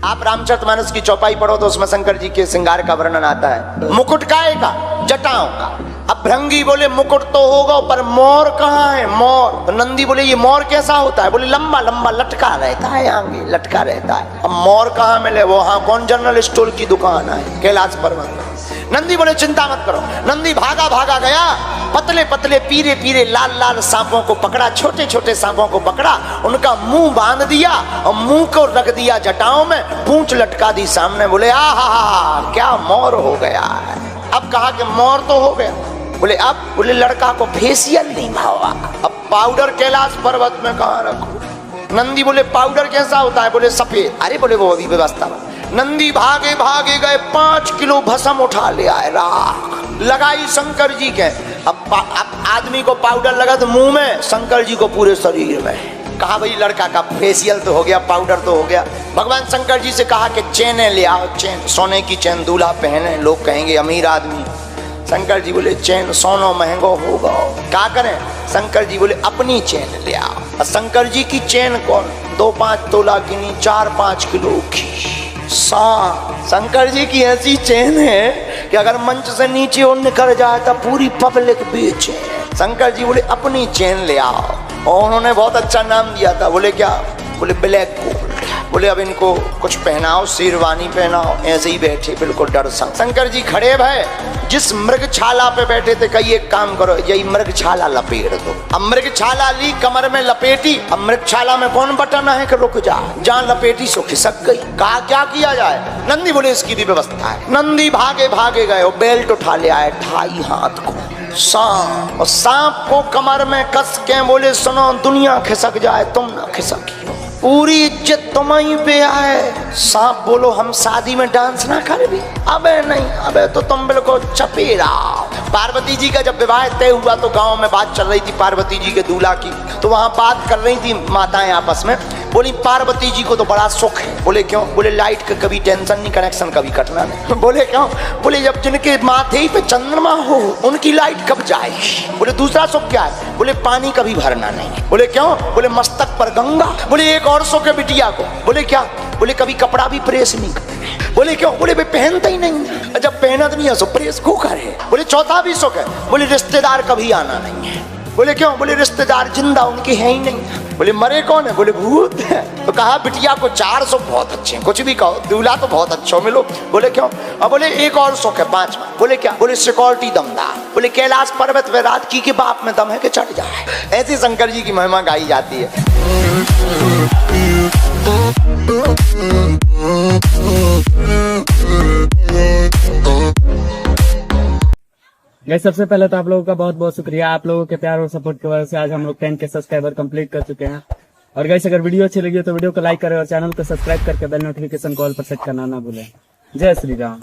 आप रामचरितमानस की चौपाई पढ़ो तो उसमें शंकर जी के श्रृंगार का वर्णन आता है। मुकुट काय का? जटाओं का। अब भृंगी बोले मुकुट तो होगा पर मोर कहाँ है? मोर। तो नंदी बोले ये मोर कैसा होता है? बोले लंबा लंबा लटका रहता है, आगे लटका रहता है। अब मोर कहाँ मिले? वो हाँ कौन जनरल स्टोर की दुकान है कैलाश पर्वत में। नंदी बोले चिंता मत करो। नंदी भागा भागा गया, पतले पतले पीरे पीरे लाल लाल सांपों को पकड़ा, छोटे छोटे सांपों को पकड़ा, उनका मुंह बांध दिया और मुंह को रख दिया जटाओं में, पूंछ लटका दी सामने। बोले आहा क्या मोर हो गया है। अब कहा कि मोर तो हो गया। बोले अब? बोले लड़का को फेशियल नहीं भावा। अब पाउडर कैलाश पर्वत में कहाँ रखो? नंदी बोले पाउडर कैसा होता है? बोले सफेद। अरे बोले वो अभी व्यवस्था। नंदी भागे भागे गए, 5 किलो भस्म उठा ले आए, राख लगाई शंकर जी के। अब आदमी को पाउडर लगा तो मुंह में, शंकर जी को पूरे शरीर में। कहा भाई लड़का का फेशियल तो हो गया, पाउडर तो हो गया। भगवान शंकर जी से कहा कि चेने ले आओ, चेन सोने की चेन दूल्हा पहने, लोग कहेंगे अमीर आदमी। शंकर जी बोले चेन सोना महंगो होगा, क्या करें? शंकर जी बोले अपनी चेन ले आओ। शंकर जी की चेन कौन? 2-5 तोला की नहीं, 4-5 किलो की। शंकर जी की ऐसी चेन है कि अगर मंच से नीचे और निकल जाए तो पूरी पब्लिक बेचे। शंकर जी बोले अपनी चेन ले आओ, और उन्होंने बहुत अच्छा नाम दिया था। बोले क्या? बोले ब्लैक गोल्ड। बोले अब इनको कुछ पहनाओ, शेरवानी पहनाओ, ऐसे ही बैठे बिल्कुल डर सा। शंकर जी खड़े भय, जिस मृगछाला पे बैठे थे कही एक काम करो, यही मृगछाला लपेट दो। अब मृगछाला ली, कमर में लपेटी। अब मृगछाला में कौन बटन है कि रुक जा, जहाँ लपेटी सो खिसक गई। कहा क्या किया जाए? नंदी बोले इसकी भी व्यवस्था है। नंदी भागे भागे गए, बेल्ट उठा ले आए, 2.5 हाथ को सांप, और सांप को कमर में कस के बोले सुनो दुनिया खिसक जाए तुम ना खिसकियो, पूरी इज्जत तुम्हारी पे आए। सांप बोलो हम शादी में डांस ना कर भी? अबे नहीं, अबे तो तुम बिल्कुल चपेरा। पार्वती जी का जब विवाह तय हुआ तो गांव में बात चल रही थी पार्वती जी के दूल्हा की। तो वहां बात कर रही थी माताएं आपस में। बोली पार्वती जी को तो बड़ा सुख है। बोले क्यों? बोले लाइट का कभी टेंशन नहीं, कनेक्शन कभी कटना नहीं। बोले क्यों? बोले जब जिनके माथे ही पे चंद्रमा हो उनकी लाइट कब जाएगी। बोले दूसरा सुख क्या है? बोले पानी कभी भरना नहीं। बोले क्यों? बोले मस्तक पर गंगा। बोले एक और सुख है बिटिया को। बोले क्या? बोले कभी कपड़ा भी प्रेस नहीं करे। बोले क्यों? बोले पहनता ही नहीं, जब पहनत नहीं है सो प्रेस को करे। बोले चौथा भी सुख है। बोले रिश्तेदार कभी आना नहीं है। बोले क्यों? बोले रिश्तेदार जिंदा उनके हैं ही नहीं। बोले मरे कौन है? बोले भूत है। तो कहा बिटिया को 4 सुख बहुत अच्छे हैं, कुछ भी कहो, दूल्हा तो बहुत अच्छा मिलो। बोले क्यों? अब बोले एक और सुख है 5वां। बोले क्या? बोले सिक्योरिटी दमदार। बोले कैलाश पर्वत पे रात की के बाप में दम है कि चढ़ जाए। ऐसी शंकर जी की महिमा गाई जाती है। गाइस सबसे पहले तो आप लोगों का बहुत बहुत शुक्रिया। आप लोगों के प्यार और सपोर्ट की वजह से आज हम लोग 10 के सब्सक्राइबर कंप्लीट कर चुके हैं। और गाइस अगर वीडियो अच्छी लगी हो तो वीडियो को लाइक करें और चैनल को सब्सक्राइब करके बेल नोटिफिकेशन को ऑल पर सेट करना ना भूलें। जय श्री राम।